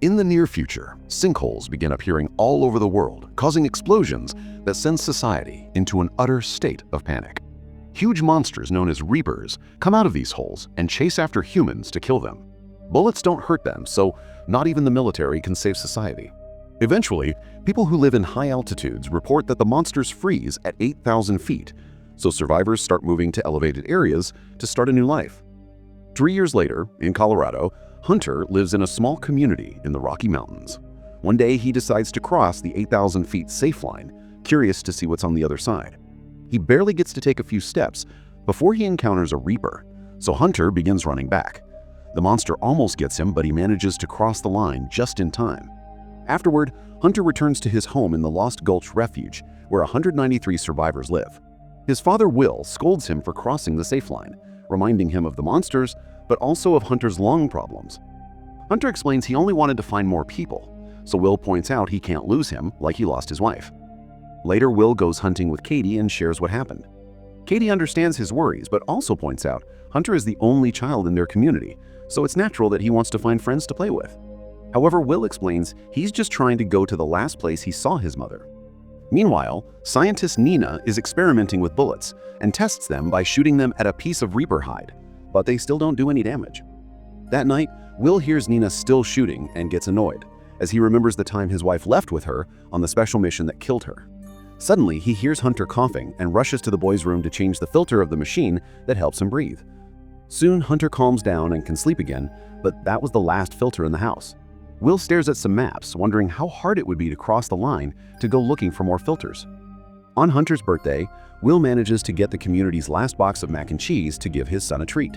In the near future, sinkholes begin appearing all over the world, causing explosions that send society into an utter state of panic. Huge monsters known as reapers come out of these holes and chase after humans to kill them. Bullets don't hurt them, so not even the military can save society. Eventually, people who live in high altitudes report that the monsters freeze at 8,000 feet, so survivors start moving to elevated areas to start a new life. 3 years later, in Colorado, Hunter lives in a small community in the Rocky Mountains. One day, he decides to cross the 8,000 feet safe line, curious to see what's on the other side. He barely gets to take a few steps before he encounters a reaper, so Hunter begins running back. The monster almost gets him, but he manages to cross the line just in time. Afterward, Hunter returns to his home in the Lost Gulch Refuge, where 193 survivors live. His father, Will, scolds him for crossing the safe line, reminding him of the monsters, but also of Hunter's lung problems. Hunter explains he only wanted to find more people, so Will points out he can't lose him like he lost his wife. Later, Will goes hunting with Katie and shares what happened. Katie understands his worries, but also points out Hunter is the only child in their community, so it's natural that he wants to find friends to play with. However, Will explains he's just trying to go to the last place he saw his mother. Meanwhile, scientist Nina is experimenting with bullets and tests them by shooting them at a piece of reaper hide, but they still don't do any damage. That night, Will hears Nina still shooting and gets annoyed, as he remembers the time his wife left with her on the special mission that killed her. Suddenly, he hears Hunter coughing and rushes to the boy's room to change the filter of the machine that helps him breathe. Soon, Hunter calms down and can sleep again, but that was the last filter in the house. Will stares at some maps, wondering how hard it would be to cross the line to go looking for more filters. On Hunter's birthday, Will manages to get the community's last box of mac and cheese to give his son a treat.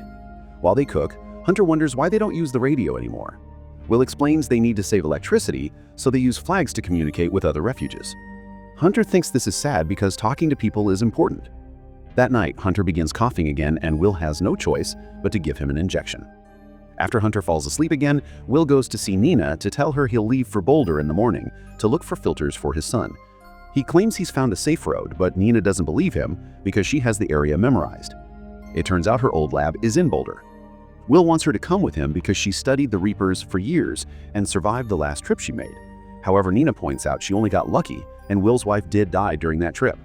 While they cook, Hunter wonders why they don't use the radio anymore. Will explains they need to save electricity, so they use flags to communicate with other refuges. Hunter thinks this is sad because talking to people is important. That night, Hunter begins coughing again, and Will has no choice but to give him an injection. After Hunter falls asleep again, Will goes to see Nina to tell her he'll leave for Boulder in the morning to look for filters for his son. He claims he's found a safe road, but Nina doesn't believe him because she has the area memorized. It turns out her old lab is in Boulder. Will wants her to come with him because she studied the Reapers for years and survived the last trip she made. However, Nina points out she only got lucky, and Will's wife did die during that trip.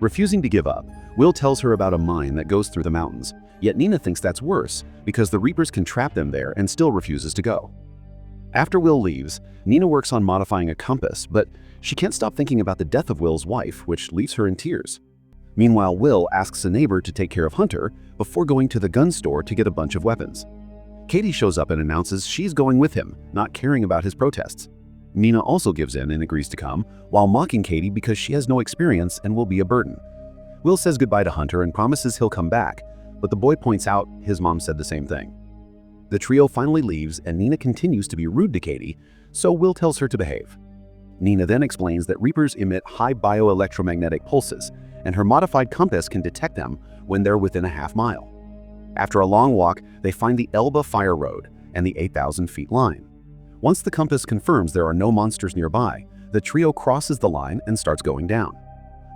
Refusing to give up, Will tells her about a mine that goes through the mountains, yet Nina thinks that's worse because the Reapers can trap them there and still refuses to go. After Will leaves, Nina works on modifying a compass, but she can't stop thinking about the death of Will's wife, which leaves her in tears. Meanwhile, Will asks a neighbor to take care of Hunter before going to the gun store to get a bunch of weapons. Katie shows up and announces she's going with him, not caring about his protests. Nina also gives in and agrees to come, while mocking Katie because she has no experience and will be a burden. Will says goodbye to Hunter and promises he'll come back, but the boy points out his mom said the same thing. The trio finally leaves, and Nina continues to be rude to Katie, so Will tells her to behave. Nina then explains that Reapers emit high bioelectromagnetic pulses, and her modified compass can detect them when they're within a half mile. After a long walk, they find the Elba Fire Road and the 8,000 feet line. Once the compass confirms there are no monsters nearby, the trio crosses the line and starts going down.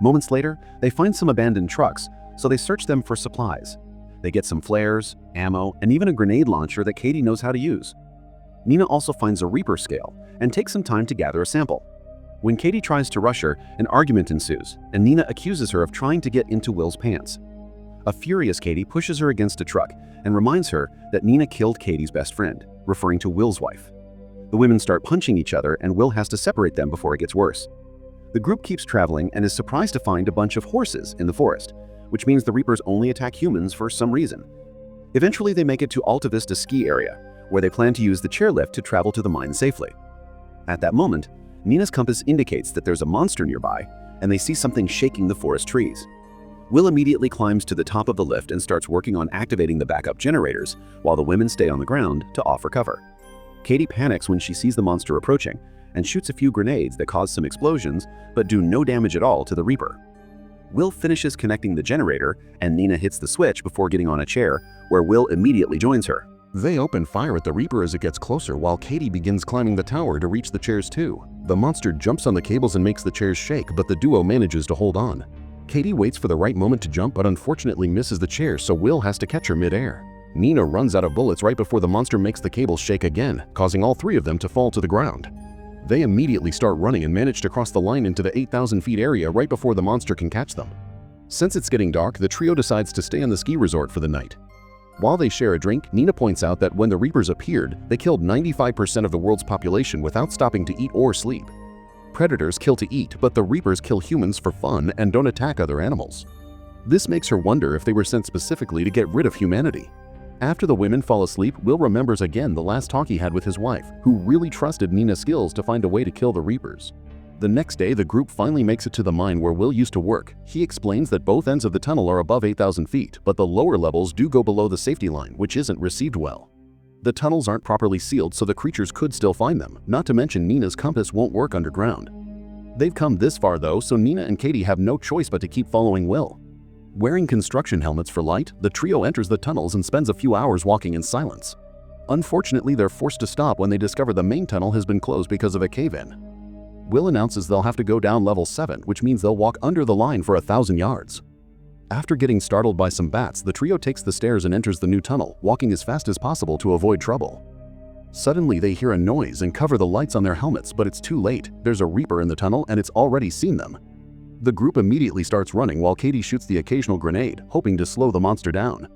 Moments later, they find some abandoned trucks, so they search them for supplies. They get some flares, ammo, and even a grenade launcher that Katie knows how to use. Nina also finds a Reaper scale and takes some time to gather a sample. When Katie tries to rush her, an argument ensues, and Nina accuses her of trying to get into Will's pants. A furious Katie pushes her against a truck and reminds her that Nina killed Katie's best friend, referring to Will's wife. The women start punching each other, and Will has to separate them before it gets worse. The group keeps traveling and is surprised to find a bunch of horses in the forest, which means the Reapers only attack humans for some reason. Eventually, they make it to Alta Vista ski area, where they plan to use the chairlift to travel to the mine safely. At that moment, Nina's compass indicates that there's a monster nearby, and they see something shaking the forest trees. Will immediately climbs to the top of the lift and starts working on activating the backup generators, while the women stay on the ground to offer cover. Katie panics when she sees the monster approaching and shoots a few grenades that cause some explosions but do no damage at all to the Reaper. Will finishes connecting the generator, and Nina hits the switch before getting on a chair, where Will immediately joins her. They open fire at the Reaper as it gets closer, while Katie begins climbing the tower to reach the chairs too. The monster jumps on the cables and makes the chairs shake, but the duo manages to hold on. Katie waits for the right moment to jump, but unfortunately misses the chair, so Will has to catch her mid-air. Nina runs out of bullets right before the monster makes the cable shake again, causing all three of them to fall to the ground. They immediately start running and manage to cross the line into the 8,000 feet area right before the monster can catch them. Since it's getting dark, the trio decides to stay on the ski resort for the night. While they share a drink, Nina points out that when the Reapers appeared, they killed 95% of the world's population without stopping to eat or sleep. Predators kill to eat, but the Reapers kill humans for fun and don't attack other animals. This makes her wonder if they were sent specifically to get rid of humanity. After the women fall asleep, Will remembers again the last talk he had with his wife, who really trusted Nina's skills to find a way to kill the Reapers. The next day, the group finally makes it to the mine where Will used to work. He explains that both ends of the tunnel are above 8,000 feet, but the lower levels do go below the safety line, which isn't received well. The tunnels aren't properly sealed, so the creatures could still find them, not to mention Nina's compass won't work underground. They've come this far though, so Nina and Katie have no choice but to keep following Will. Wearing construction helmets for light, the trio enters the tunnels and spends a few hours walking in silence. Unfortunately, they're forced to stop when they discover the main tunnel has been closed because of a cave-in. Will announces they'll have to go down level 7, which means they'll walk under the line for 1,000 yards. After getting startled by some bats, the trio takes the stairs and enters the new tunnel, walking as fast as possible to avoid trouble. Suddenly, they hear a noise and cover the lights on their helmets, but it's too late. There's a Reaper in the tunnel and it's already seen them. The group immediately starts running while Katie shoots the occasional grenade, hoping to slow the monster down.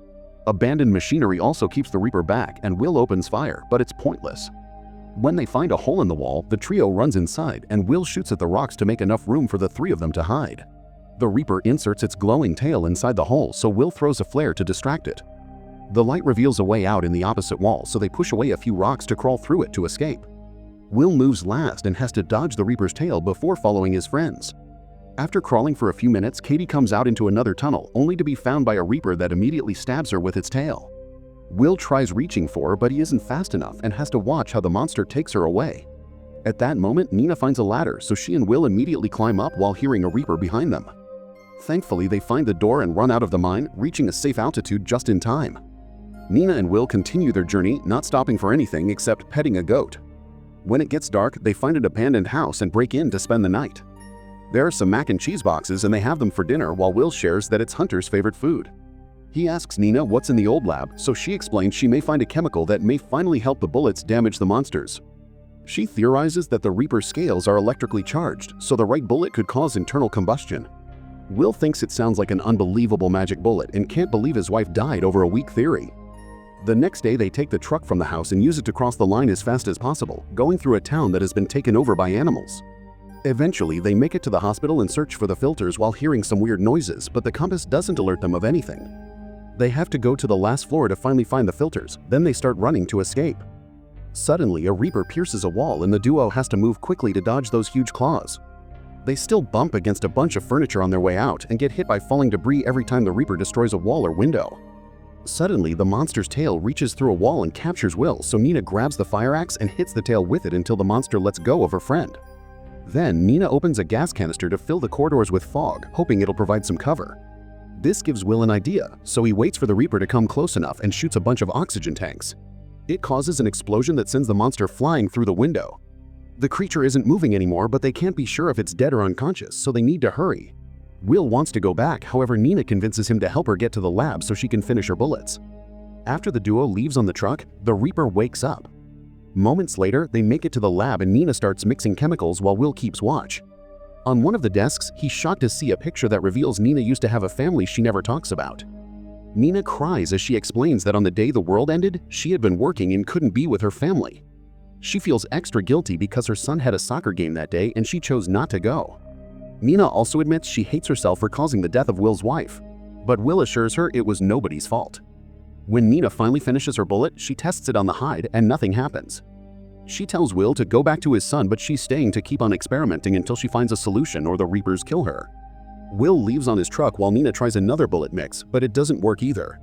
Abandoned machinery also keeps the Reaper back, and Will opens fire, but it's pointless. When they find a hole in the wall, the trio runs inside, and Will shoots at the rocks to make enough room for the three of them to hide. The Reaper inserts its glowing tail inside the hole, so Will throws a flare to distract it. The light reveals a way out in the opposite wall, so they push away a few rocks to crawl through it to escape. Will moves last and has to dodge the Reaper's tail before following his friends. After crawling for a few minutes, Katie comes out into another tunnel, only to be found by a Reaper that immediately stabs her with its tail. Will tries reaching for her, but he isn't fast enough and has to watch how the monster takes her away. At that moment, Nina finds a ladder, so she and Will immediately climb up while hearing a Reaper behind them. Thankfully, they find the door and run out of the mine, reaching a safe altitude just in time. Nina and Will continue their journey, not stopping for anything except petting a goat. When it gets dark, they find an abandoned house and break in to spend the night. There are some mac and cheese boxes and they have them for dinner, while Will shares that it's Hunter's favorite food. He asks Nina what's in the old lab, so she explains she may find a chemical that may finally help the bullets damage the monsters. She theorizes that the Reaper's scales are electrically charged, so the right bullet could cause internal combustion. Will thinks it sounds like an unbelievable magic bullet and can't believe his wife died over a weak theory. The next day, they take the truck from the house and use it to cross the line as fast as possible, going through a town that has been taken over by animals. Eventually, they make it to the hospital and search for the filters while hearing some weird noises, but the compass doesn't alert them of anything. They have to go to the last floor to finally find the filters, then they start running to escape. Suddenly, a Reaper pierces a wall and the duo has to move quickly to dodge those huge claws. They still bump against a bunch of furniture on their way out and get hit by falling debris every time the Reaper destroys a wall or window. Suddenly, the monster's tail reaches through a wall and captures Will, so Nina grabs the fire axe and hits the tail with it until the monster lets go of her friend. Then, Nina opens a gas canister to fill the corridors with fog, hoping it'll provide some cover. This gives Will an idea, so he waits for the Reaper to come close enough and shoots a bunch of oxygen tanks. It causes an explosion that sends the monster flying through the window. The creature isn't moving anymore, but they can't be sure if it's dead or unconscious, so they need to hurry. Will wants to go back, however Nina convinces him to help her get to the lab so she can finish her bullets. After the duo leaves on the truck, the Reaper wakes up. Moments later, they make it to the lab and Nina starts mixing chemicals while Will keeps watch. On one of the desks, he's shocked to see a picture that reveals Nina used to have a family she never talks about. Nina cries as she explains that on the day the world ended, she had been working and couldn't be with her family. She feels extra guilty because her son had a soccer game that day and she chose not to go. Nina also admits she hates herself for causing the death of Will's wife, but Will assures her it was nobody's fault. When Nina finally finishes her bullet, she tests it on the hide and nothing happens. She tells Will to go back to his son, but she's staying to keep on experimenting until she finds a solution or the Reapers kill her. Will leaves on his truck while Nina tries another bullet mix, but it doesn't work either.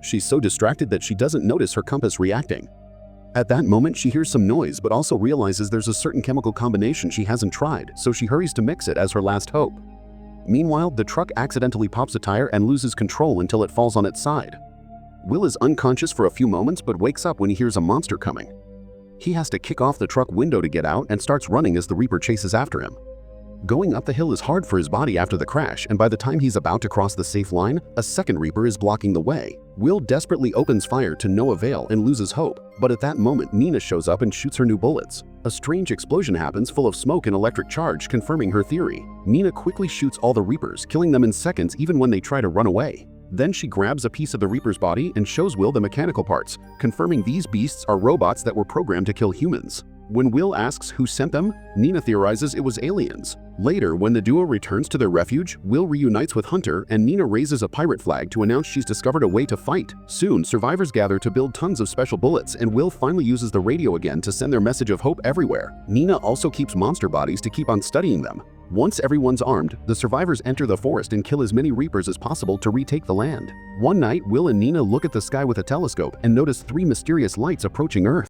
She's so distracted that she doesn't notice her compass reacting. At that moment, she hears some noise but also realizes there's a certain chemical combination she hasn't tried, so she hurries to mix it as her last hope. Meanwhile, the truck accidentally pops a tire and loses control until it falls on its side. Will is unconscious for a few moments but wakes up when he hears a monster coming. He has to kick off the truck window to get out and starts running as the Reaper chases after him. Going up the hill is hard for his body after the crash, and by the time he's about to cross the safe line, a second Reaper is blocking the way. Will desperately opens fire to no avail and loses hope, but at that moment Nina shows up and shoots her new bullets. A strange explosion happens full of smoke and electric charge, confirming her theory. Nina quickly shoots all the Reapers, killing them in seconds even when they try to run away. Then she grabs a piece of the Reaper's body and shows Will the mechanical parts, confirming these beasts are robots that were programmed to kill humans. When Will asks who sent them, Nina theorizes it was aliens. Later, when the duo returns to their refuge, Will reunites with Hunter and Nina raises a pirate flag to announce she's discovered a way to fight. Soon, survivors gather to build tons of special bullets, and Will finally uses the radio again to send their message of hope everywhere. Nina also keeps monster bodies to keep on studying them. Once everyone's armed, the survivors enter the forest and kill as many Reapers as possible to retake the land. One night, Will and Nina look at the sky with a telescope and notice 3 mysterious lights approaching Earth.